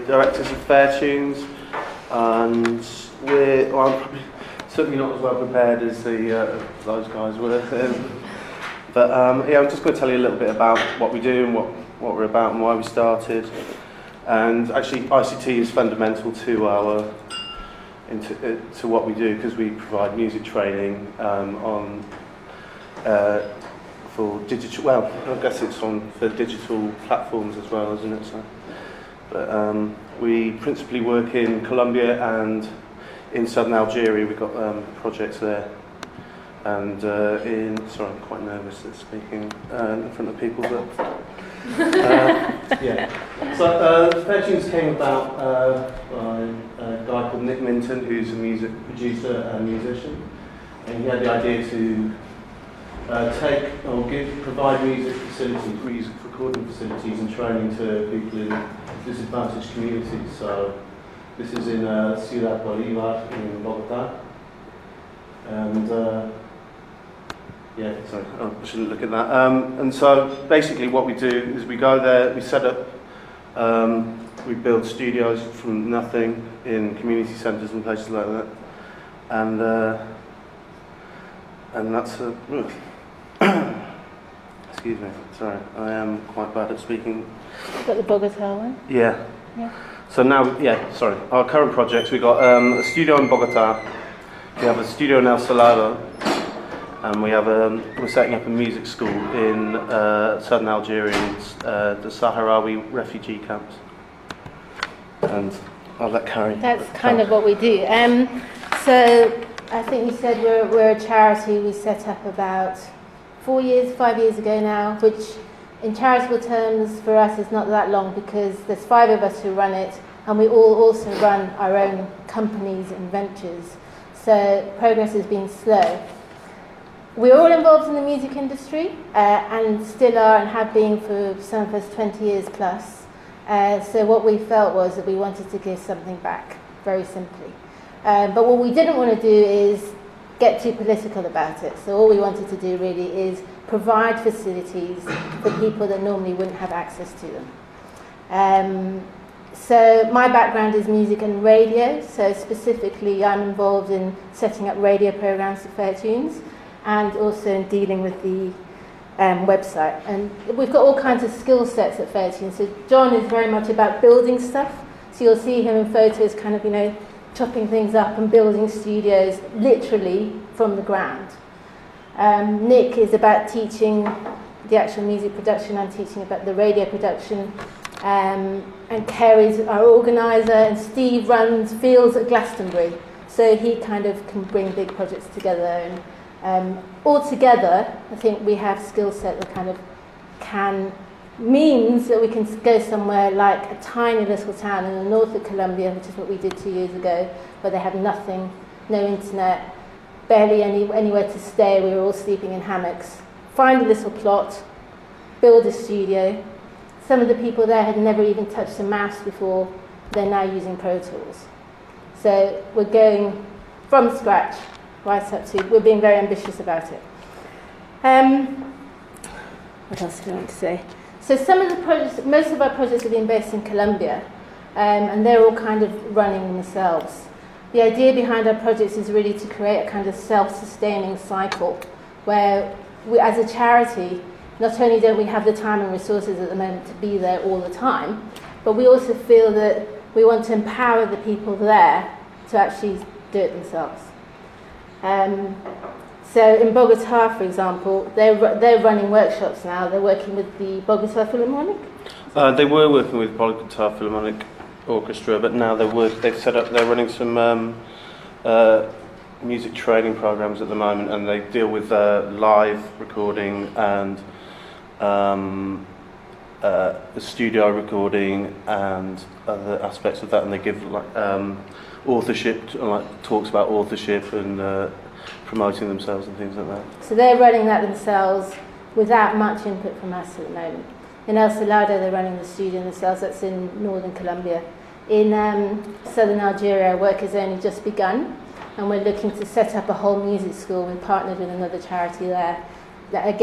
directors of Fairtunes, and well, I'm probably certainly not as well prepared as those guys were. But yeah, I'm just going to tell you a little bit about what we do and what we're about and why we started. And actually, ICT is fundamental to our to what we do, because we provide music training for digital. Well, I guess it's for digital platforms as well, isn't it? So, but we principally work in Colombia and in southern Algeria. We've got projects there, and sorry, I'm quite nervous at speaking in front of people, but yeah. So Fairtunes came about by a guy called Nick Minton, who's a music producer and musician, and he had the idea to provide music recording facilities and training to people in disadvantaged communities. So this is in Ciudad Bolívar in Bogotá, and yeah, sorry, I shouldn't look at that. And so basically what we do is we go there, we set up, we build studios from nothing in community centres and places like that, and that's excuse me, sorry, I am quite bad at speaking. You've got the Bogotá one? Yeah. Yeah. So now, yeah, sorry, our current projects, we've got a studio in Bogotá, we have a studio in El Salado, and we're setting up a music school in southern Algeria, in the Sahrawi refugee camps. And I'll let Kary. That's kind of what we do. So I think you said we're a charity. We set up about 5 years ago now, which in charitable terms for us is not that long, because there's 5 of us who run it, and we all also run our own companies and ventures. So progress has been slow. We're all involved in the music industry, and still are and have been for some of us 20 years plus. So what we felt was that we wanted to give something back, very simply. But what we didn't want to do is get too political about it. So all we wanted to do really is provide facilities for people that normally wouldn't have access to them. So my background is music and radio, so specifically I'm involved in setting up radio programs for Fairtunes, and also in dealing with the website. And we've got all kinds of skill sets at Fairtunes. So John is very much about building stuff. So you'll see him in photos kind of, chopping things up and building studios literally from the ground. Nick is about teaching the actual music production. I'm teaching about the radio production. And Kary's our organiser, and Steve runs fields at Glastonbury. So he kind of can bring big projects together. And all together, I think we have skill set that kind of means that we can go somewhere like a tiny little town in the north of Colombia, which is what we did 2 years ago, where they have nothing, no internet, barely anywhere to stay. We were all sleeping in hammocks. Find a little plot, build a studio. Some of the people there had never even touched a mouse before. They're now using Pro Tools. So we're going from scratch right up to, we're being very ambitious about it. What else do I want to say? So some of the projects, most of our projects have been based in Colombia, and they're all kind of running themselves. The idea behind our projects is really to create a kind of self-sustaining cycle, where we, as a charity, not only don't we have the time and resources at the moment to be there all the time, but we also feel that we want to empower the people there to actually do it themselves. So in Bogotá, for example, they're running workshops now. They're working with the Bogotá Philharmonic. They were working with Bogotá Philharmonic Orchestra, but now they're running some music training programs at the moment, and they deal with live recording and studio recording and other aspects of that, and they give authorship, talks about authorship and promoting themselves and things like that. So they're running that themselves without much input from us at the moment. In El Salado, they're running the studio themselves. That's in northern Colombia. In southern Algeria, work has only just begun, and we're looking to set up a whole music school. We've partnered with another charity there. That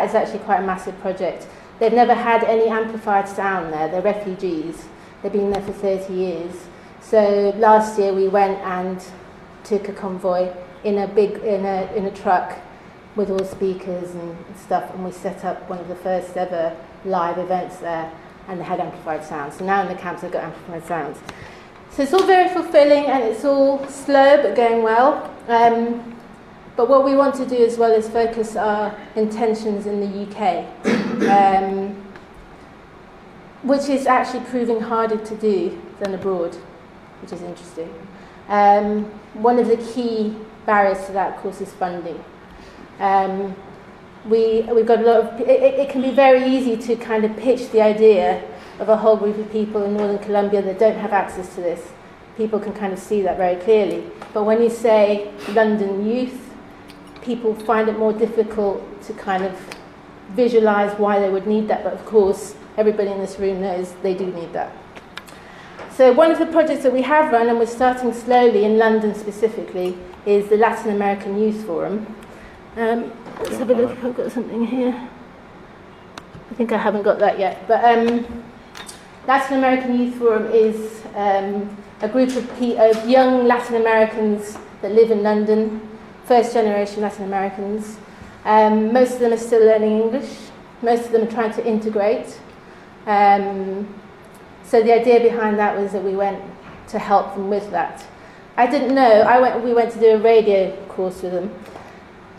is actually quite a massive project. They've never had any amplified sound there. They're refugees. They've been there for 30 years. So last year we went and took a convoy in a truck with all speakers and stuff, and we set up one of the first ever live events there, and they had amplified sound. So now in the camps they've got amplified sounds. So it's all very fulfilling, and it's all slow but going well. But what we want to do as well is focus our intentions in the UK, which is actually proving harder to do than abroad, which is interesting. One of the key barriers to that, of course, is funding. We've got a lot of. It can be very easy to kind of pitch the idea of a whole group of people in Northern Colombia that don't have access to this. People can kind of see that very clearly. But when you say London youth, people find it more difficult to kind of visualise why they would need that. But of course, everybody in this room knows they do need that. So one of the projects that we have run, and we're starting slowly in London specifically, is the Latin American Youth Forum. Let's have a look if I've got something here. I think I haven't got that yet. But Latin American Youth Forum is a group of young Latin Americans that live in London, first generation Latin Americans. Most of them are still learning English. Most of them are trying to integrate. So the idea behind that was that we went to help them with that. I didn't know, we went to do a radio course with them.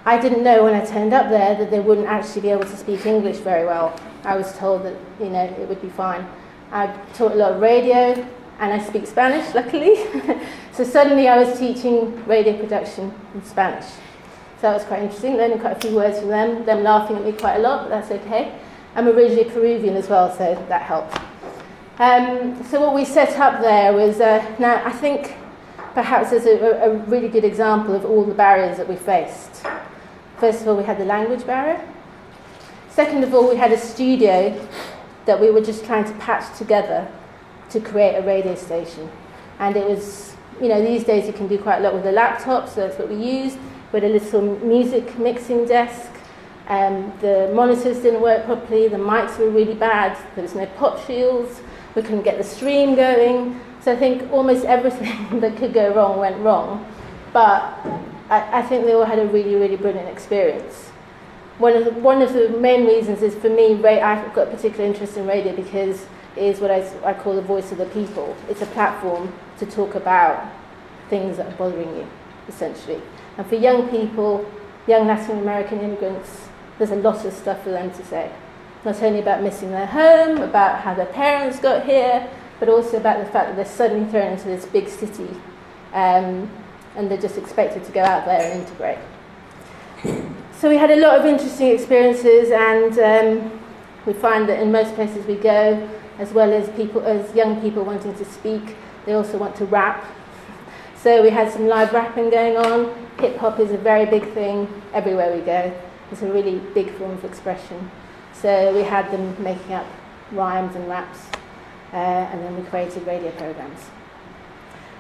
I didn't know when I turned up there that they wouldn't actually be able to speak English very well. I was told that, it would be fine. I taught a lot of radio, and I speak Spanish, luckily. So suddenly I was teaching radio production in Spanish. So that was quite interesting, learning quite a few words from them laughing at me quite a lot, but that's okay. I'm originally Peruvian as well, so that helped. So what we set up there was, now I think perhaps there's a really good example of all the barriers that we faced. First of all, we had the language barrier. Second of all, we had a studio that we were just trying to patch together to create a radio station. And it was, these days you can do quite a lot with a laptop, so that's what we used. We had a little music mixing desk. The monitors didn't work properly, the mics were really bad, there was no pop shields, we couldn't get the stream going. So I think almost everything that could go wrong went wrong. But I think they all had a really, really brilliant experience. One of the main reasons is, for me, I've got a particular interest in radio because it is what I call the voice of the people. It's a platform to talk about things that are bothering you, essentially. And for young people, young Latin American immigrants, there's a lot of stuff for them to say. Not only about missing their home, about how their parents got here, but also about the fact that they're suddenly thrown into this big city and they're just expected to go out there and integrate. So we had a lot of interesting experiences, and we find that in most places we go, as well as young people wanting to speak, they also want to rap. So we had some live rapping going on. Hip hop is a very big thing everywhere we go. It's a really big form of expression. So we had them making up rhymes and raps, and then we created radio programs.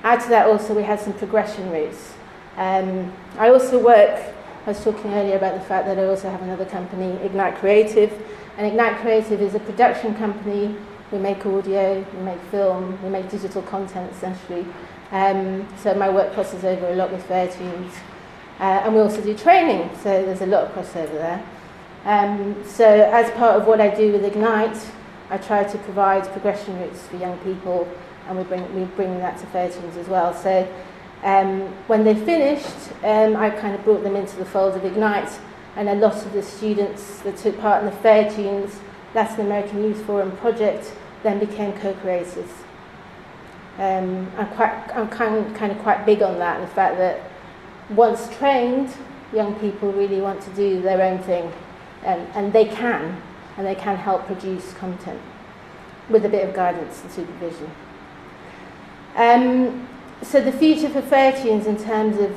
Add to that also, we had some progression routes. I also I was talking earlier about the fact that I also have another company, Ignite Creative. And Ignite Creative is a production company. We make audio, we make film, we make digital content, essentially. So my work crosses over a lot with Fairtunes. And we also do training, so there's a lot of crossover there. So as part of what I do with Ignite, I try to provide progression routes for young people, and we bring that to Fairtunes as well. So when they finished, I kind of brought them into the fold of Ignite, and a lot of the students that took part in the Fairtunes Latin American Youth Forum project then became co-creators. I'm kind of quite big on that, the fact that once trained, young people really want to do their own thing, and they can help produce content with a bit of guidance and supervision. So the future for Fairtunes in terms of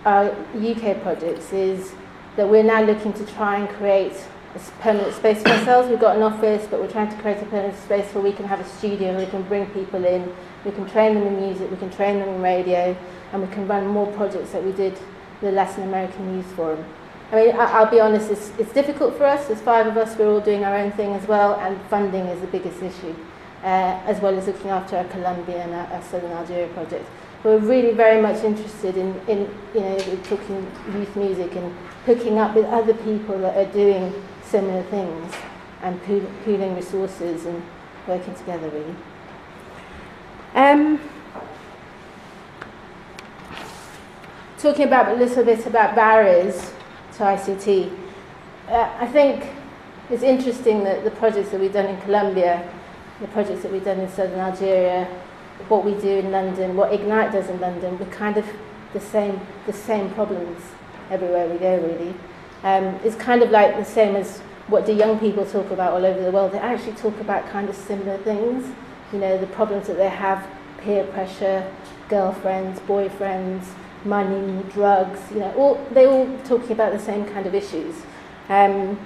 our UK projects is that we're now looking to try and create a permanent space for ourselves. We've got an office, but we're trying to create a permanent space where we can have a studio, we can bring people in, we can train them in music, we can train them in radio, and we can run more projects that we did the Latin American Youth Forum. I mean, I'll be honest, it's difficult for us. There's 5 of us, we're all doing our own thing as well, and funding is the biggest issue. as well as looking after our Colombia and our Southern Algeria project. We're really very much interested in talking youth music and hooking up with other people that are doing similar things and pooling resources and working together, really. Talking about a little bit about barriers to ICT, I think it's interesting that the projects that we've done in Colombia, the projects that we've done in Southern Algeria, what we do in London, what Ignite does in London, we're kind of the same problems everywhere we go, really. It's kind of like the same as what do young people talk about all over the world. They actually talk about kind of similar things, the problems that they have, peer pressure, girlfriends, boyfriends, money, drugs, they're all talking about the same kind of issues. And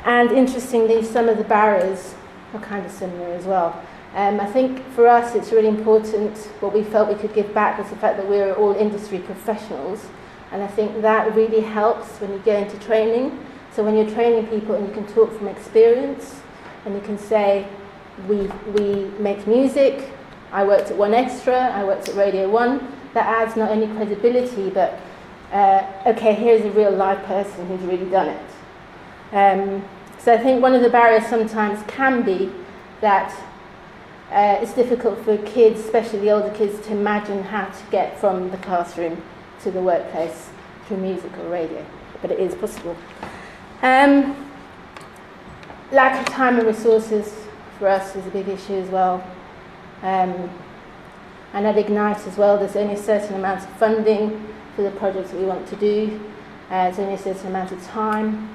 interestingly, some of the barriers are kind of similar as well. I think for us it's really important, what we felt we could give back was the fact that we're all industry professionals, and I think that really helps when you go into training. So when you're training people and you can talk from experience and you can say, we make music, I worked at 1Extra, I worked at Radio 1, that adds not only credibility but okay, here's a real live person who's really done it. So I think one of the barriers sometimes can be that it's difficult for kids, especially the older kids, to imagine how to get from the classroom to the workplace through music or radio, but it is possible. Lack of time and resources for us is a big issue as well. And at Ignite as well, there's only a certain amount of funding for the projects that we want to do. There's only a certain amount of time.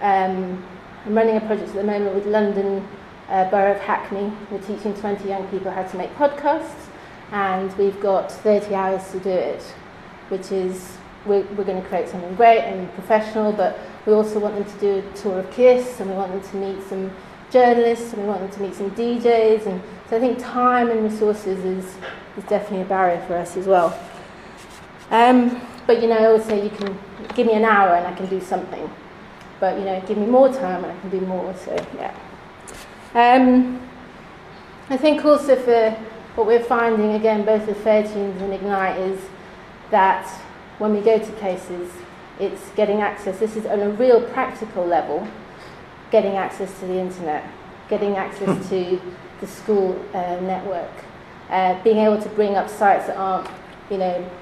I'm running a project at the moment with London Borough of Hackney. We're teaching 20 young people how to make podcasts, and we've got 30 hours to do it, which is, we're going to create something great and professional, but we also want them to do a tour of KISS, and we want them to meet some journalists, and we want them to meet some DJs, and so I think time and resources is definitely a barrier for us as well. But I always say you can give me an hour and I can do something, but give me more time and I can do more. So yeah. I think also for what we're finding again, both with Fairtunes and Ignite, is that when we go to places, it's getting access. This is on a real practical level, getting access to the internet, getting access to the school network, being able to bring up sites that aren't,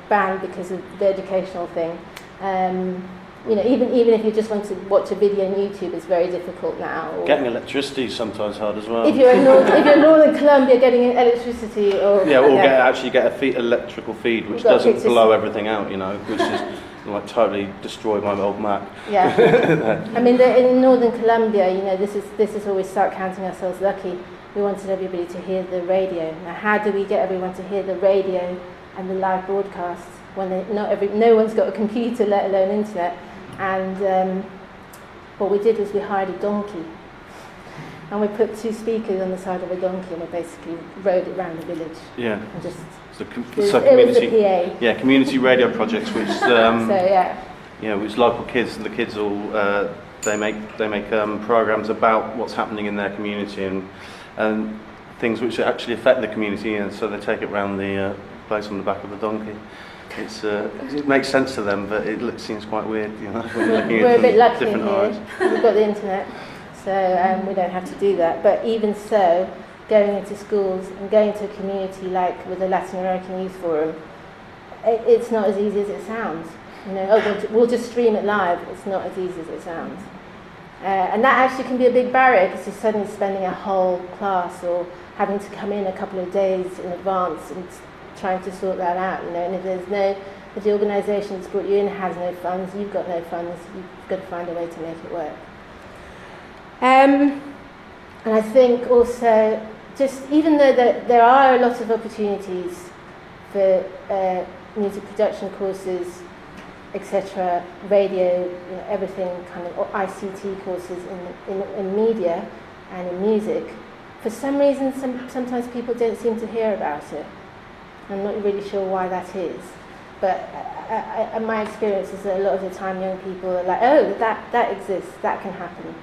banned because of the educational thing. Even if you just want to watch a video on YouTube, it's very difficult now. Or getting electricity is sometimes hard as well. If you're in Northern Colombia, getting electricity, or get a electrical feed which doesn't blow everything out, which is like totally destroy my old Mac. Yeah, I mean, in Northern Colombia, this is where we start counting ourselves lucky. We wanted everybody to hear the radio. Now, how do we get everyone to hear the radio and the live broadcasts when no one's got a computer, let alone internet? And what we did was we hired a donkey, and we put 2 speakers on the side of a donkey, and we basically rode it around the village. Yeah. And just community, it was a PA. Yeah, community radio projects, which which local kids, and the kids all they make programs about what's happening in their community and things which actually affect the community, and so they take it around the place on the back of the donkey. It makes sense to them, but it seems quite weird, when you're looking We're at a bit lucky different here. eyes. We've got the internet, so we don't have to do that. But even so, going into schools and going to a community like with the Latin American Youth Forum, it's not as easy as it sounds. We'll just stream it live. It's not as easy as it sounds. And that actually can be a big barrier, because you're suddenly spending a whole class or having to come in a couple of days in advance and trying to sort that out, and if the organisation that's brought you in has no funds, you've got no funds, you've got to find a way to make it work. And I think also, just even though there are a lot of opportunities for music production courses, etc., radio, everything, kind of ICT courses in media and in music, for some reason sometimes people don't seem to hear about it. I'm not really sure why that is, but my experience is that a lot of the time young people are like, oh, that exists, that can happen.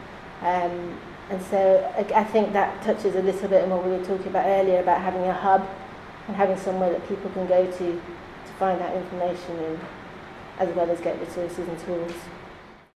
And so I think that touches a little bit on what we were talking about earlier about having a hub and having somewhere that people can go to find that information and as well as get resources and tools.